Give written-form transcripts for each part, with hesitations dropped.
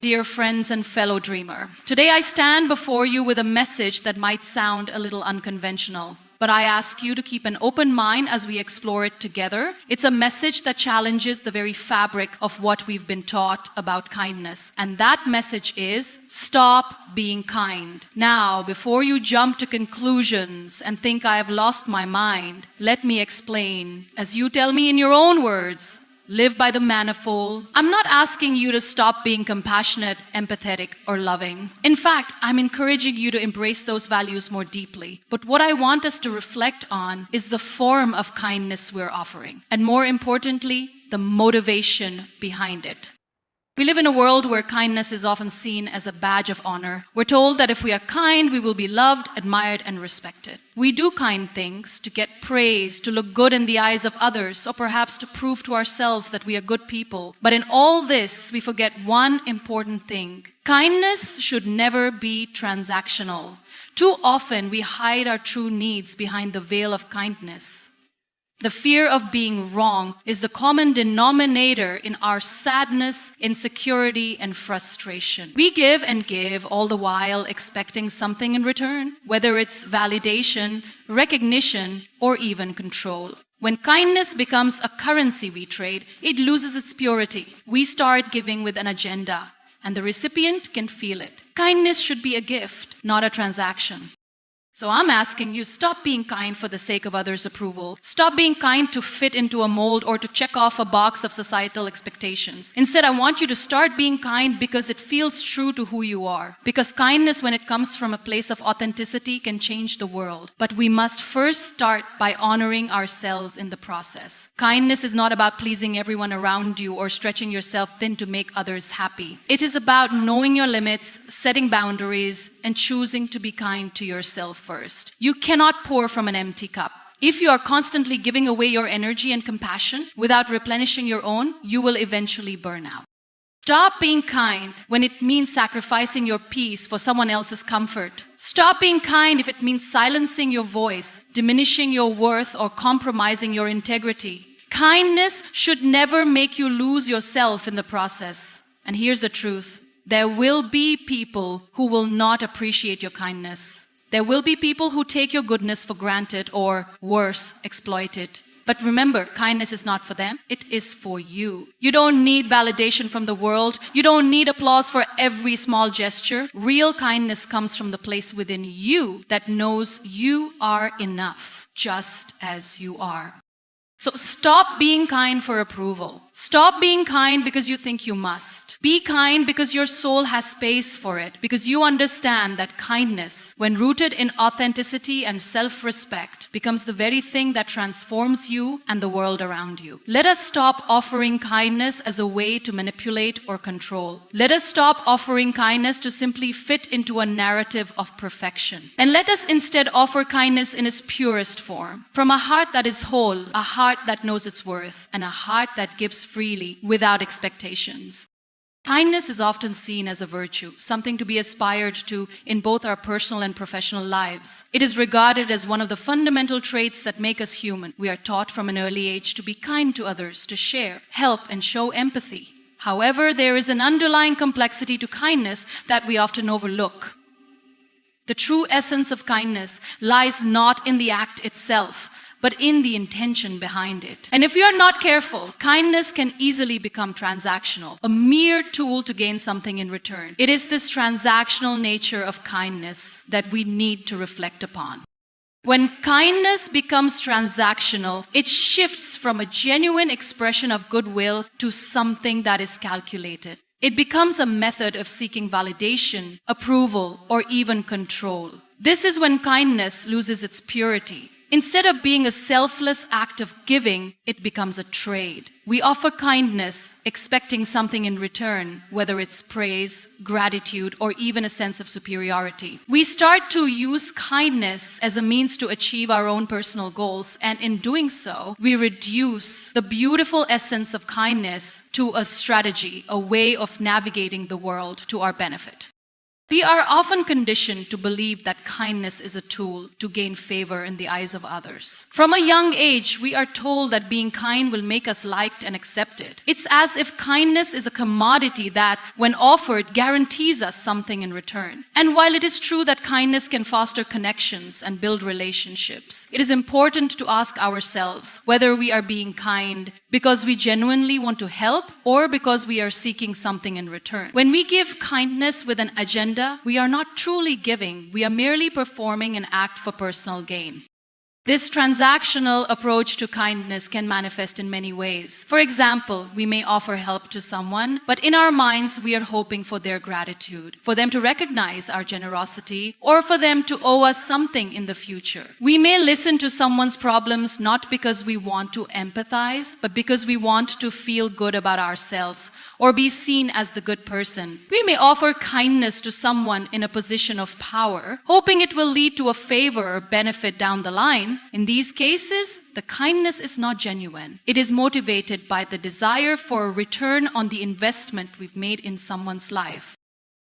Dear friends and fellow dreamer, today I stand before you with a message that might sound a little unconventional, but I ask you to keep an open mind as we explore it together. It's a message that challenges the very fabric of what we've been taught about kindness, and that message is stop being kind. Now, before you jump to conclusions and think I have lost my mind, let me explain, as you tell me in your own words. Live by the manifold. I'm not asking you to stop being compassionate, empathetic, or loving. In fact, I'm encouraging you to embrace those values more deeply. But what I want us to reflect on is the form of kindness we're offering, and more importantly, the motivation behind it. We live in a world where kindness is often seen as a badge of honor. We're told that if we are kind, we will be loved, admired, and respected. We do kind things to get praise, to look good in the eyes of others, or perhaps to prove to ourselves that we are good people. But in all this, we forget one important thing. Kindness should never be transactional. Too often, we hide our true needs behind the veil of kindness. The fear of being wrong is the common denominator in our sadness, insecurity, and frustration. We give and give, all the while expecting something in return, whether it's validation, recognition, or even control. When kindness becomes a currency we trade, it loses its purity. We start giving with an agenda, and the recipient can feel it. Kindness should be a gift, not a transaction. So I'm asking you, stop being kind for the sake of others' approval. Stop being kind to fit into a mold or to check off a box of societal expectations. Instead, I want you to start being kind because it feels true to who you are. Because kindness, when it comes from a place of authenticity, can change the world. But we must first start by honoring ourselves in the process. Kindness is not about pleasing everyone around you or stretching yourself thin to make others happy. It is about knowing your limits, setting boundaries, and choosing to be kind to yourself first. You cannot pour from an empty cup. If you are constantly giving away your energy and compassion without replenishing your own, you will eventually burn out. Stop being kind when it means sacrificing your peace for someone else's comfort. Stop being kind if it means silencing your voice, diminishing your worth, or compromising your integrity. Kindness should never make you lose yourself in the process. And here's the truth. There will be people who will not appreciate your kindness. There will be people who take your goodness for granted or, worse, exploit it. But remember, kindness is not for them. It is for you. You don't need validation from the world. You don't need applause for every small gesture. Real kindness comes from the place within you that knows you are enough, just as you are. So stop being kind for approval. Stop being kind because you think you must. Be kind because your soul has space for it, because you understand that kindness, when rooted in authenticity and self-respect, becomes the very thing that transforms you and the world around you. Let us stop offering kindness as a way to manipulate or control. Let us stop offering kindness to simply fit into a narrative of perfection. And let us instead offer kindness in its purest form, from a heart that is whole, a heart that knows its worth, and a heart that gives freely without expectations. Kindness is often seen as a virtue, something to be aspired to in both our personal and professional lives. It is regarded as one of the fundamental traits that make us human. We are taught from an early age to be kind to others, to share, help, and show empathy. However, there is an underlying complexity to kindness that we often overlook. The true essence of kindness lies not in the act itself, but in the intention behind it. And if we are not careful, kindness can easily become transactional, a mere tool to gain something in return. It is this transactional nature of kindness that we need to reflect upon. When kindness becomes transactional, it shifts from a genuine expression of goodwill to something that is calculated. It becomes a method of seeking validation, approval, or even control. This is when kindness loses its purity. Instead of being a selfless act of giving, it becomes a trade. We offer kindness, expecting something in return, whether it's praise, gratitude, or even a sense of superiority. We start to use kindness as a means to achieve our own personal goals, and in doing so, we reduce the beautiful essence of kindness to a strategy, a way of navigating the world to our benefit. We are often conditioned to believe that kindness is a tool to gain favor in the eyes of others. From a young age, we are told that being kind will make us liked and accepted. It's as if kindness is a commodity that, when offered, guarantees us something in return. And while it is true that kindness can foster connections and build relationships, it is important to ask ourselves whether we are being kind because we genuinely want to help or because we are seeking something in return. When we give kindness with an agenda, we are not truly giving, we are merely performing an act for personal gain. This transactional approach to kindness can manifest in many ways. For example, we may offer help to someone, but in our minds we are hoping for their gratitude, for them to recognize our generosity, or for them to owe us something in the future. We may listen to someone's problems not because we want to empathize, but because we want to feel good about ourselves or be seen as the good person. We may offer kindness to someone in a position of power, hoping it will lead to a favor or benefit down the line. In these cases, the kindness is not genuine. It is motivated by the desire for a return on the investment we've made in someone's life.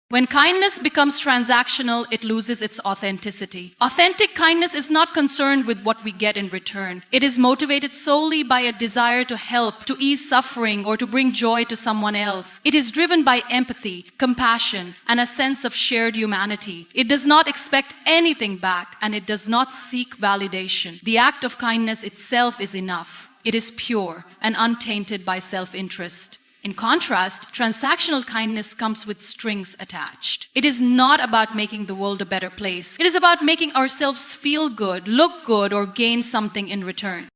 When kindness becomes transactional, it loses its authenticity. Authentic kindness is not concerned with what we get in return. It is motivated solely by a desire to help, to ease suffering, or to bring joy to someone else. It is driven by empathy, compassion, and a sense of shared humanity. It does not expect anything back, and it does not seek validation. The act of kindness itself is enough. It is pure and untainted by self-interest. In contrast, transactional kindness comes with strings attached. It is not about making the world a better place. It is about making ourselves feel good, look good, or gain something in return.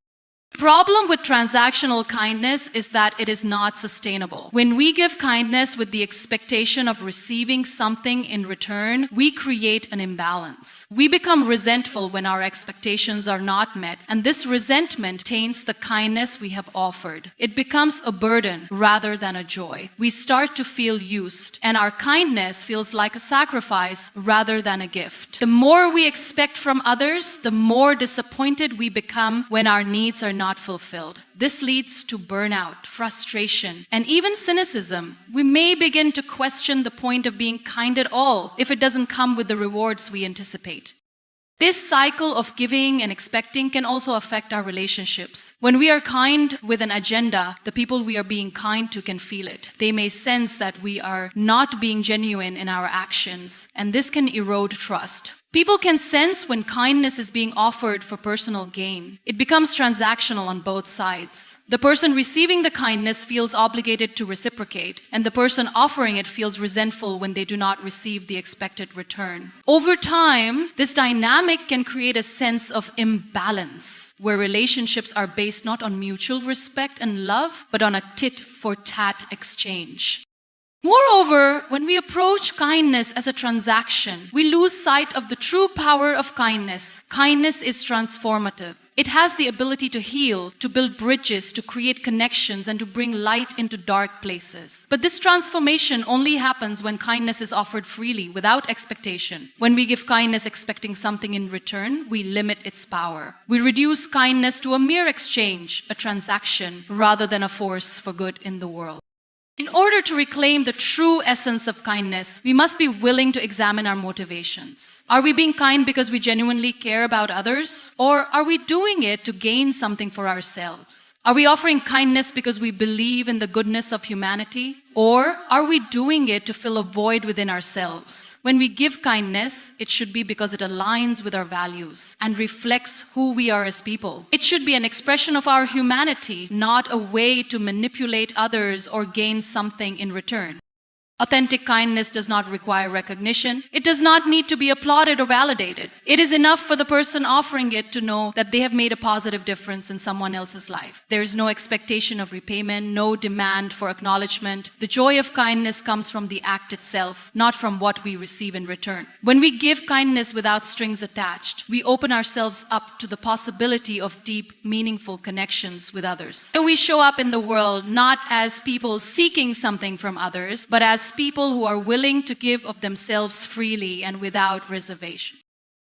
The problem with transactional kindness is that it is not sustainable. When we give kindness with the expectation of receiving something in return, we create an imbalance. We become resentful when our expectations are not met, and this resentment taints the kindness we have offered. It becomes a burden rather than a joy. We start to feel used, and our kindness feels like a sacrifice rather than a gift. The more we expect from others, the more disappointed we become when our needs are not fulfilled. This leads to burnout, frustration, and even cynicism. We may begin to question the point of being kind at all if it doesn't come with the rewards we anticipate. This cycle of giving and expecting can also affect our relationships. When we are kind with an agenda, the people we are being kind to can feel it. They may sense that we are not being genuine in our actions, and this can erode trust. People can sense when kindness is being offered for personal gain. It becomes transactional on both sides. The person receiving the kindness feels obligated to reciprocate, and the person offering it feels resentful when they do not receive the expected return. Over time, this dynamic can create a sense of imbalance, where relationships are based not on mutual respect and love, but on a tit-for-tat exchange. Moreover, when we approach kindness as a transaction, we lose sight of the true power of kindness. Kindness is transformative. It has the ability to heal, to build bridges, to create connections, and to bring light into dark places. But this transformation only happens when kindness is offered freely, without expectation. When we give kindness expecting something in return, we limit its power. We reduce kindness to a mere exchange, a transaction, rather than a force for good in the world. In order to reclaim the true essence of kindness, we must be willing to examine our motivations. Are we being kind because we genuinely care about others? Or are we doing it to gain something for ourselves? Are we offering kindness because we believe in the goodness of humanity? Or are we doing it to fill a void within ourselves? When we give kindness, it should be because it aligns with our values and reflects who we are as people. It should be an expression of our humanity, not a way to manipulate others or gain something in return. Authentic kindness does not require recognition. It does not need to be applauded or validated. It is enough for the person offering it to know that they have made a positive difference in someone else's life. There is no expectation of repayment, no demand for acknowledgement. The joy of kindness comes from the act itself, not from what we receive in return. When we give kindness without strings attached, we open ourselves up to the possibility of deep, meaningful connections with others. So we show up in the world not as people seeking something from others, but as people who are willing to give of themselves freely and without reservation.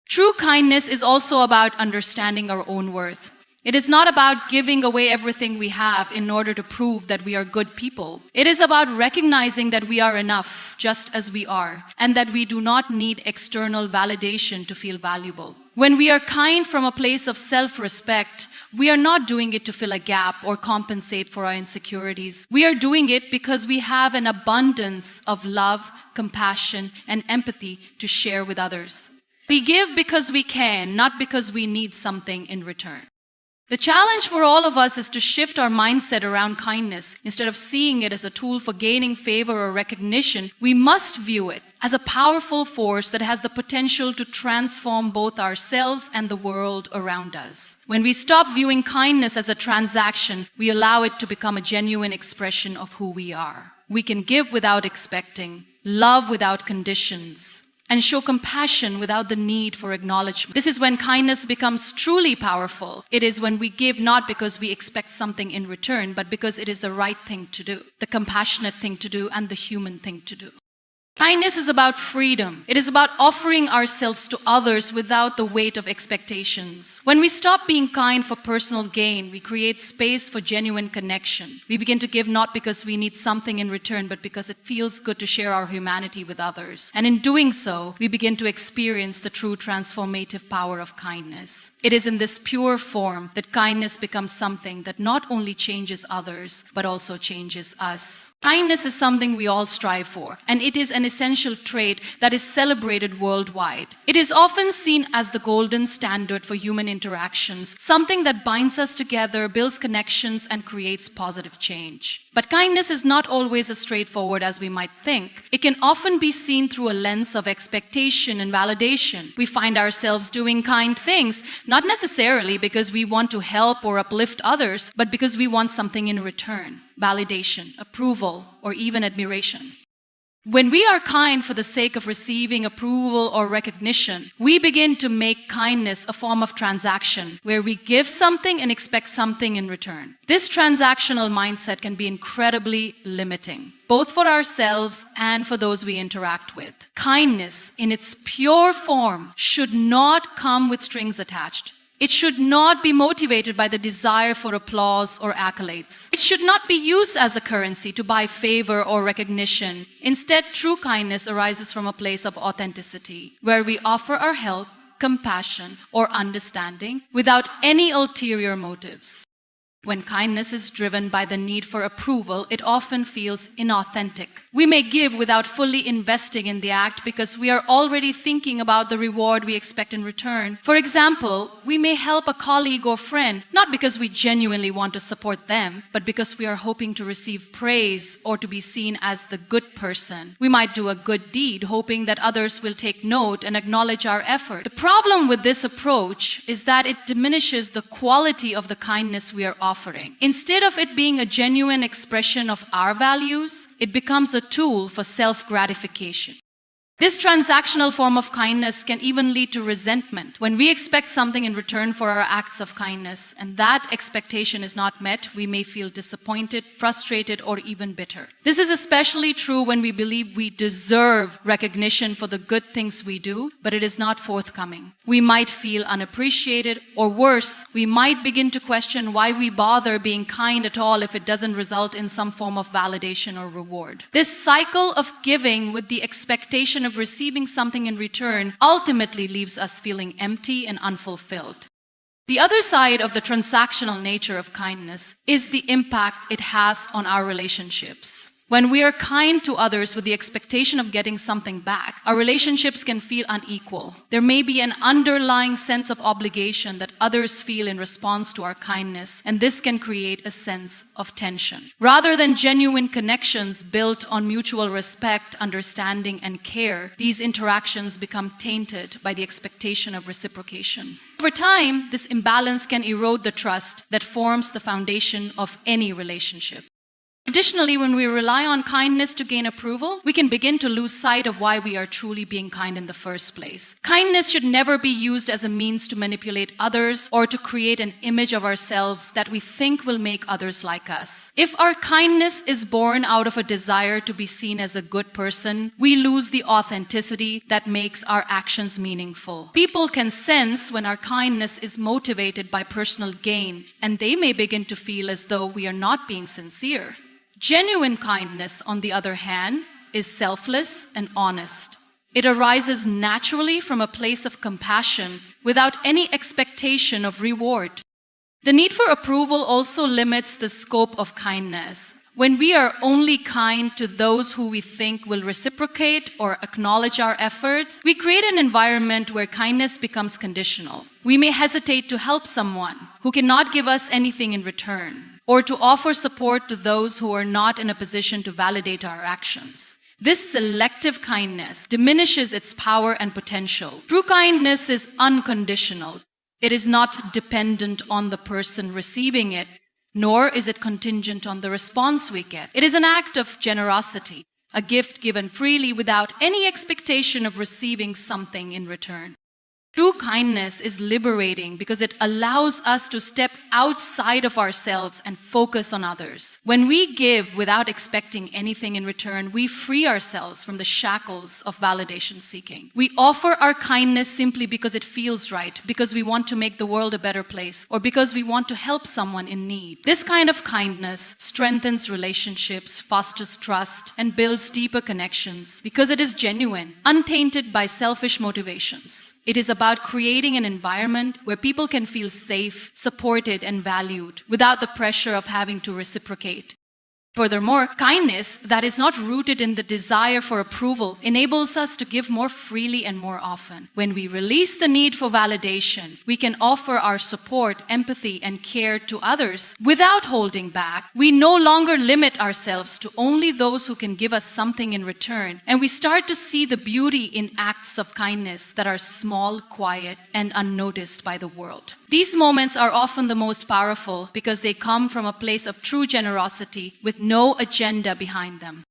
True kindness is also about understanding our own worth. It is not about giving away everything we have in order to prove that we are good people. It is about recognizing that we are enough just as we are, and that we do not need external validation to feel valuable. When we are kind from a place of self-respect, we are not doing it to fill a gap or compensate for our insecurities. We are doing it because we have an abundance of love, compassion, and empathy to share with others. We give because we can, not because we need something in return. The challenge for all of us is to shift our mindset around kindness. Instead of seeing it as a tool for gaining favor or recognition, we must view it as a powerful force that has the potential to transform both ourselves and the world around us. When we stop viewing kindness as a transaction, we allow it to become a genuine expression of who we are. We can give without expecting, love without conditions, and show compassion without the need for acknowledgement. This is when kindness becomes truly powerful. It is when we give not because we expect something in return, but because it is the right thing to do, the compassionate thing to do, and the human thing to do. Kindness is about freedom. It is about offering ourselves to others without the weight of expectations. When we stop being kind for personal gain, we create space for genuine connection. We begin to give not because we need something in return, but because it feels good to share our humanity with others. And in doing so, we begin to experience the true transformative power of kindness. It is in this pure form that kindness becomes something that not only changes others, but also changes us. Kindness is something we all strive for, and it is an essential trait that is celebrated worldwide. It is often seen as the golden standard for human interactions, something that binds us together, builds connections, and creates positive change. But kindness is not always as straightforward as we might think. It can often be seen through a lens of expectation and validation. We find ourselves doing kind things, not necessarily because we want to help or uplift others, but because we want something in return: validation, approval, or even admiration. When we are kind for the sake of receiving approval or recognition, we begin to make kindness a form of transaction, where we give something and expect something in return. This transactional mindset can be incredibly limiting, both for ourselves and for those we interact with. Kindness, in its pure form, should not come with strings attached. It should not be motivated by the desire for applause or accolades. It should not be used as a currency to buy favor or recognition. Instead, true kindness arises from a place of authenticity, where we offer our help, compassion, or understanding without any ulterior motives. When kindness is driven by the need for approval, it often feels inauthentic. We may give without fully investing in the act because we are already thinking about the reward we expect in return. For example, we may help a colleague or friend, not because we genuinely want to support them, but because we are hoping to receive praise or to be seen as the good person. We might do a good deed, hoping that others will take note and acknowledge our effort. The problem with this approach is that it diminishes the quality of the kindness we are offering. Instead of it being a genuine expression of our values, it becomes a tool for self-gratification. This transactional form of kindness can even lead to resentment. When we expect something in return for our acts of kindness, and that expectation is not met, we may feel disappointed, frustrated, or even bitter. This is especially true when we believe we deserve recognition for the good things we do, but it is not forthcoming. We might feel unappreciated, or worse, we might begin to question why we bother being kind at all if it doesn't result in some form of validation or reward. This cycle of giving with the expectation of receiving something in return ultimately leaves us feeling empty and unfulfilled. The other side of the transactional nature of kindness is the impact it has on our relationships. When we are kind to others with the expectation of getting something back, our relationships can feel unequal. There may be an underlying sense of obligation that others feel in response to our kindness, and this can create a sense of tension. Rather than genuine connections built on mutual respect, understanding, and care, these interactions become tainted by the expectation of reciprocation. Over time, this imbalance can erode the trust that forms the foundation of any relationship. It Additionally, when we rely on kindness to gain approval, we can begin to lose sight of why we are truly being kind in the first place. Kindness should never be used as a means to manipulate others or to create an image of ourselves that we think will make others like us. If our kindness is born out of a desire to be seen as a good person, we lose the authenticity that makes our actions meaningful. People can sense when our kindness is motivated by personal gain, and they may begin to feel as though we are not being sincere. Genuine kindness, on the other hand, is selfless and honest. It arises naturally from a place of compassion without any expectation of reward. The need for approval also limits the scope of kindness. When we are only kind to those who we think will reciprocate or acknowledge our efforts, we create an environment where kindness becomes conditional. We may hesitate to help someone who cannot give us anything in return, or to offer support to those who are not in a position to validate our actions. This selective kindness diminishes its power and potential. True kindness is unconditional. It is not dependent on the person receiving it, nor is it contingent on the response we get. It is an act of generosity, a gift given freely without any expectation of receiving something in return. True kindness is liberating because it allows us to step outside of ourselves and focus on others. When we give without expecting anything in return, we free ourselves from the shackles of validation seeking. We offer our kindness simply because it feels right, because we want to make the world a better place, or because we want to help someone in need. This kind of kindness strengthens relationships, fosters trust, and builds deeper connections because it is genuine, untainted by selfish motivations. It is about creating an environment where people can feel safe, supported, and valued without the pressure of having to reciprocate. Furthermore, kindness that is not rooted in the desire for approval enables us to give more freely and more often. When we release the need for validation, we can offer our support, empathy, and care to others without holding back. We no longer limit ourselves to only those who can give us something in return, and we start to see the beauty in acts of kindness that are small, quiet, and unnoticed by the world. These moments are often the most powerful because they come from a place of true generosity with no agenda behind them.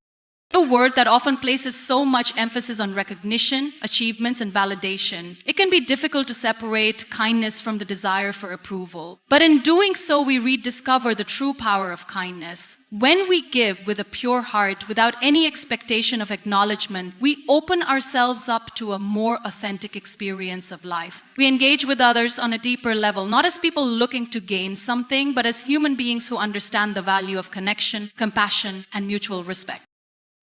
A word that often places so much emphasis on recognition, achievements, and validation, it can be difficult to separate kindness from the desire for approval. But in doing so, we rediscover the true power of kindness. When we give with a pure heart, without any expectation of acknowledgement, we open ourselves up to a more authentic experience of life. We engage with others on a deeper level, not as people looking to gain something, but as human beings who understand the value of connection, compassion, and mutual respect.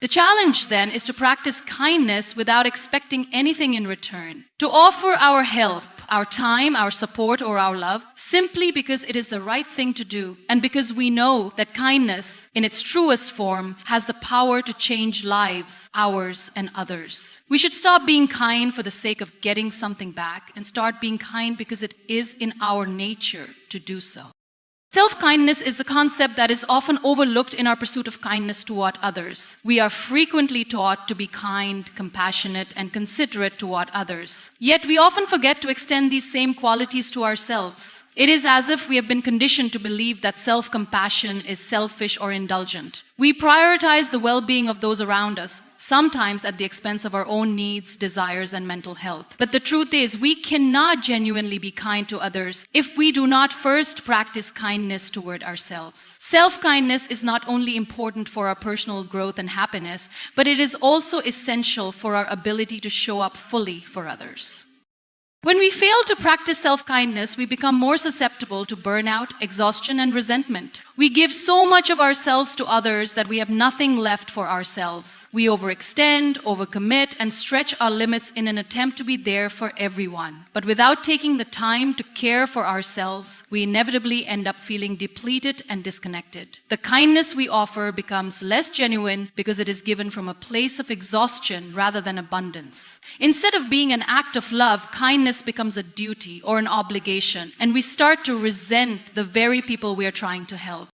The challenge then is to practice kindness without expecting anything in return. To offer our help, our time, our support, or our love simply because it is the right thing to do, and because we know that kindness, in its truest form, has the power to change lives, ours and others. We should stop being kind for the sake of getting something back and start being kind because it is in our nature to do so. Self-kindness is a concept that is often overlooked in our pursuit of kindness toward others. We are frequently taught to be kind, compassionate, and considerate toward others. Yet we often forget to extend these same qualities to ourselves. It is as if we have been conditioned to believe that self-compassion is selfish or indulgent. We prioritize the well-being of those around us, sometimes at the expense of our own needs, desires, and mental health. But the truth is, we cannot genuinely be kind to others if we do not first practice kindness toward ourselves. Self-kindness is not only important for our personal growth and happiness, but it is also essential for our ability to show up fully for others. When we fail to practice self-kindness, we become more susceptible to burnout, exhaustion, and resentment. We give so much of ourselves to others that we have nothing left for ourselves. We overextend, overcommit, and stretch our limits in an attempt to be there for everyone. But without taking the time to care for ourselves, we inevitably end up feeling depleted and disconnected. The kindness we offer becomes less genuine because it is given from a place of exhaustion rather than abundance. Instead of being an act of love, kindness becomes a duty or an obligation, and we start to resent the very people we are trying to help.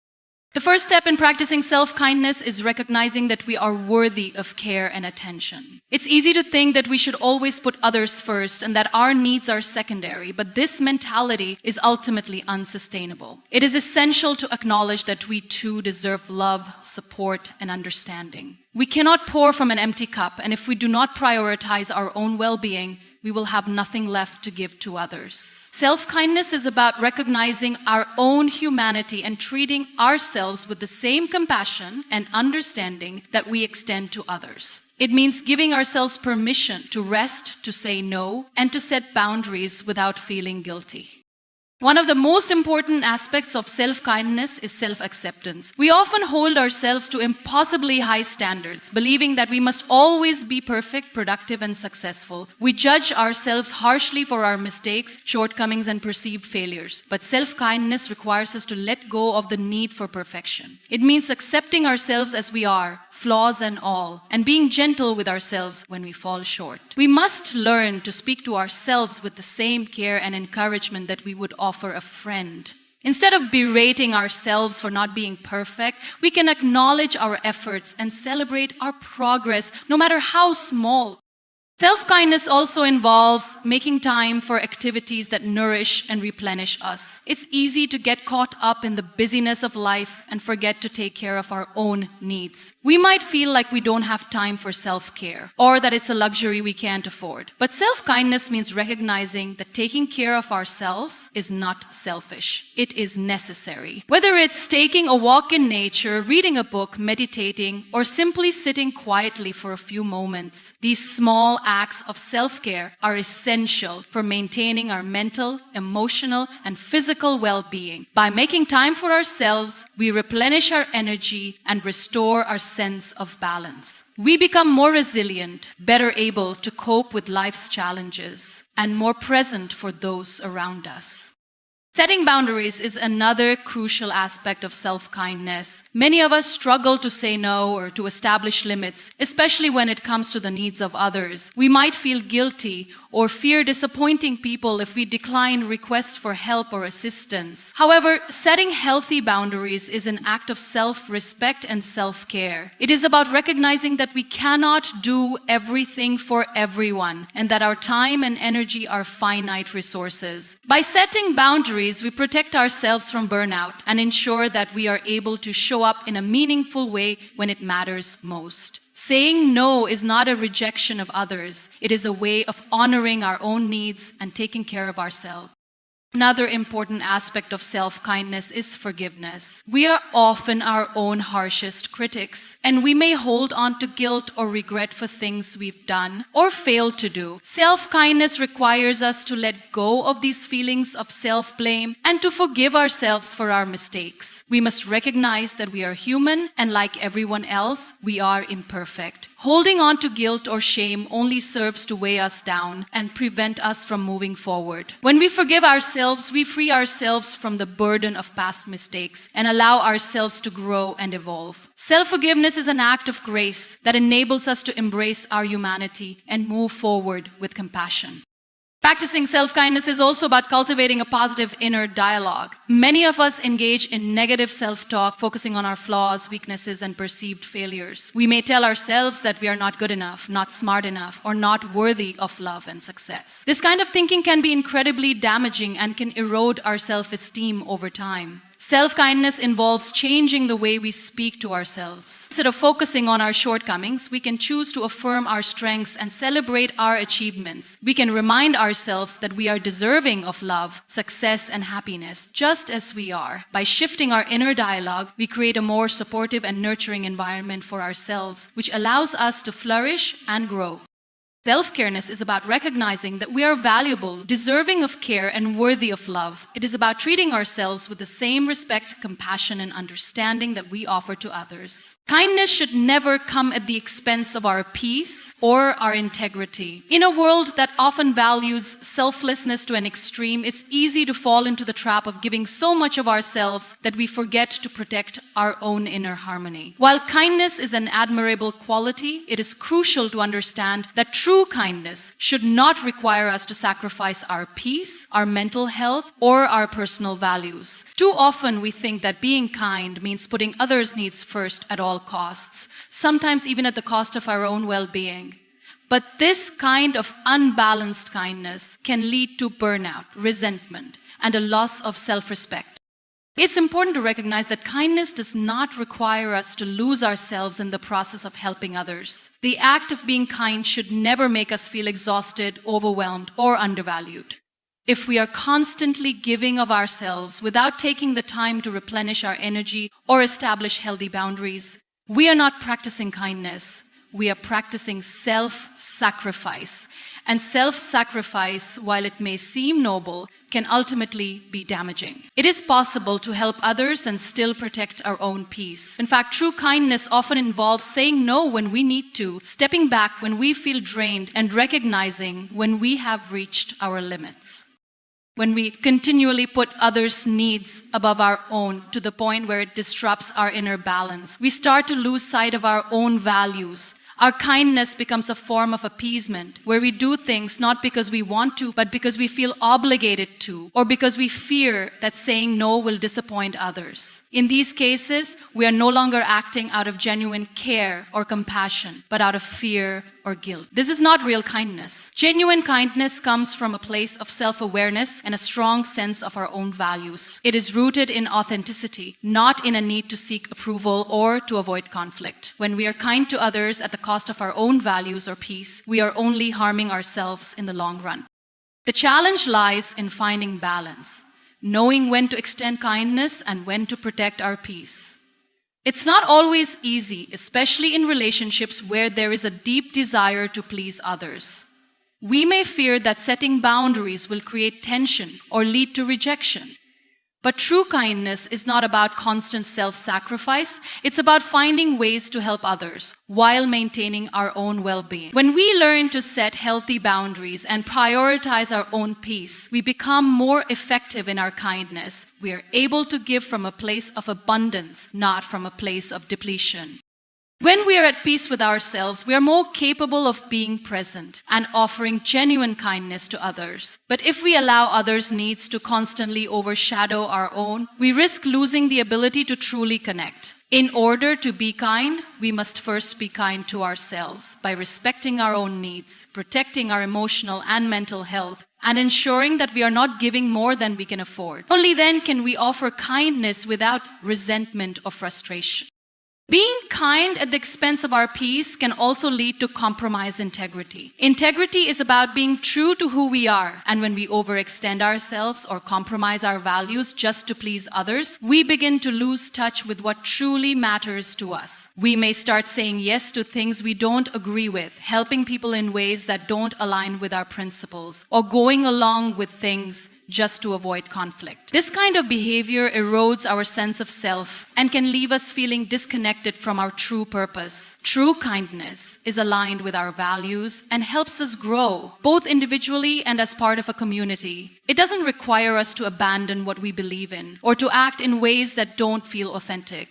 The first step in practicing self-kindness is recognizing that we are worthy of care and attention. It's easy to think that we should always put others first and that our needs are secondary, but this mentality is ultimately unsustainable. It is essential to acknowledge that we too deserve love, support, and understanding. We cannot pour from an empty cup, and if we do not prioritize our own well-being, we will have nothing left to give to others. Self-kindness is about recognizing our own humanity and treating ourselves with the same compassion and understanding that we extend to others. It means giving ourselves permission to rest, to say no, and to set boundaries without feeling guilty. One of the most important aspects of self-kindness is self-acceptance. We often hold ourselves to impossibly high standards, believing that we must always be perfect, productive, and successful. We judge ourselves harshly for our mistakes, shortcomings, and perceived failures. But self-kindness requires us to let go of the need for perfection. It means accepting ourselves as we are, flaws and all, and being gentle with ourselves when we fall short. We must learn to speak to ourselves with the same care and encouragement that we would offer a friend. Instead of berating ourselves for not being perfect, we can acknowledge our efforts and celebrate our progress, no matter how small. Self-kindness also involves making time for activities that nourish and replenish us. It's easy to get caught up in the busyness of life and forget to take care of our own needs. We might feel like we don't have time for self-care or that it's a luxury we can't afford. But self-kindness means recognizing that taking care of ourselves is not selfish. It is necessary. Whether it's taking a walk in nature, reading a book, meditating, or simply sitting quietly for a few moments, these small acts of self-care are essential for maintaining our mental, emotional, and physical well-being. By making time for ourselves, we replenish our energy and restore our sense of balance. We become more resilient, better able to cope with life's challenges, and more present for those around us. Setting boundaries is another crucial aspect of self-kindness. Many of us struggle to say no or to establish limits, especially when it comes to the needs of others. We might feel guilty or fear disappointing people if we decline requests for help or assistance. However, setting healthy boundaries is an act of self-respect and self-care. It is about recognizing that we cannot do everything for everyone and that our time and energy are finite resources. By setting boundaries, we protect ourselves from burnout and ensure that we are able to show up in a meaningful way when it matters most. Saying no is not a rejection of others. It is a way of honoring our own needs and taking care of ourselves. Another important aspect of self-kindness is forgiveness. We are often our own harshest critics, and we may hold on to guilt or regret for things we've done or failed to do. Self-kindness requires us to let go of these feelings of self-blame and to forgive ourselves for our mistakes. We must recognize that we are human, and like everyone else, we are imperfect. Holding on to guilt or shame only serves to weigh us down and prevent us from moving forward. When we forgive ourselves, we free ourselves from the burden of past mistakes and allow ourselves to grow and evolve. Self-forgiveness is an act of grace that enables us to embrace our humanity and move forward with compassion. Practicing self-kindness is also about cultivating a positive inner dialogue. Many of us engage in negative self-talk, focusing on our flaws, weaknesses, and perceived failures. We may tell ourselves that we are not good enough, not smart enough, or not worthy of love and success. This kind of thinking can be incredibly damaging and can erode our self-esteem over time. Self-kindness involves changing the way we speak to ourselves. Instead of focusing on our shortcomings, we can choose to affirm our strengths and celebrate our achievements. We can remind ourselves that we are deserving of love, success, and happiness, just as we are. By shifting our inner dialogue, we create a more supportive and nurturing environment for ourselves, which allows us to flourish and grow. Self-careness is about recognizing that we are valuable, deserving of care, and worthy of love. It is about treating ourselves with the same respect, compassion, and understanding that we offer to others. Kindness should never come at the expense of our peace or our integrity. In a world that often values selflessness to an extreme, it's easy to fall into the trap of giving so much of ourselves that we forget to protect our own inner harmony. While kindness is an admirable quality, it is crucial to understand that true True kindness should not require us to sacrifice our peace, our mental health, or our personal values. Too often we think that being kind means putting others' needs first at all costs, sometimes even at the cost of our own well-being. But this kind of unbalanced kindness can lead to burnout, resentment, and a loss of self-respect. It's important to recognize that kindness does not require us to lose ourselves in the process of helping others. The act of being kind should never make us feel exhausted, overwhelmed, or undervalued. If we are constantly giving of ourselves without taking the time to replenish our energy or establish healthy boundaries, we are not practicing kindness. We are practicing self-sacrifice. And self-sacrifice, while it may seem noble, can ultimately be damaging. It is possible to help others and still protect our own peace. In fact, true kindness often involves saying no when we need to, stepping back when we feel drained, and recognizing when we have reached our limits. When we continually put others' needs above our own to the point where it disrupts our inner balance, we start to lose sight of our own values. Our kindness becomes a form of appeasement, where we do things not because we want to, but because we feel obligated to, or because we fear that saying no will disappoint others. In these cases, we are no longer acting out of genuine care or compassion, but out of fear or guilt. This is not real kindness. Genuine kindness comes from a place of self-awareness and a strong sense of our own values. It is rooted in authenticity, not in a need to seek approval or to avoid conflict. When we are kind to others at the cost of our own values or peace, we are only harming ourselves in the long run. The challenge lies in finding balance, knowing when to extend kindness and when to protect our peace. It's not always easy, especially in relationships where there is a deep desire to please others. We may fear that setting boundaries will create tension or lead to rejection. But true kindness is not about constant self-sacrifice. It's about finding ways to help others while maintaining our own well-being. When we learn to set healthy boundaries and prioritize our own peace, we become more effective in our kindness. We are able to give from a place of abundance, not from a place of depletion. When we are at peace with ourselves, we are more capable of being present and offering genuine kindness to others. But if we allow others' needs to constantly overshadow our own, we risk losing the ability to truly connect. In order to be kind, we must first be kind to ourselves by respecting our own needs, protecting our emotional and mental health, and ensuring that we are not giving more than we can afford. Only then can we offer kindness without resentment or frustration. Being kind at the expense of our peace can also lead to compromised integrity. Integrity is about being true to who we are, and when we overextend ourselves or compromise our values just to please others, we begin to lose touch with what truly matters to us. We may start saying yes to things we don't agree with, helping people in ways that don't align with our principles, or going along with things just to avoid conflict. This kind of behavior erodes our sense of self and can leave us feeling disconnected from our true purpose. True kindness is aligned with our values and helps us grow, both individually and as part of a community. It doesn't require us to abandon what we believe in or to act in ways that don't feel authentic.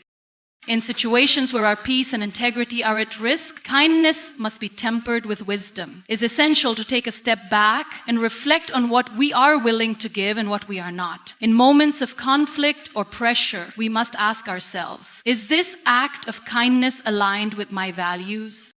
In situations where our peace and integrity are at risk, kindness must be tempered with wisdom. It's essential to take a step back and reflect on what we are willing to give and what we are not. In moments of conflict or pressure, we must ask ourselves, is this act of kindness aligned with my values?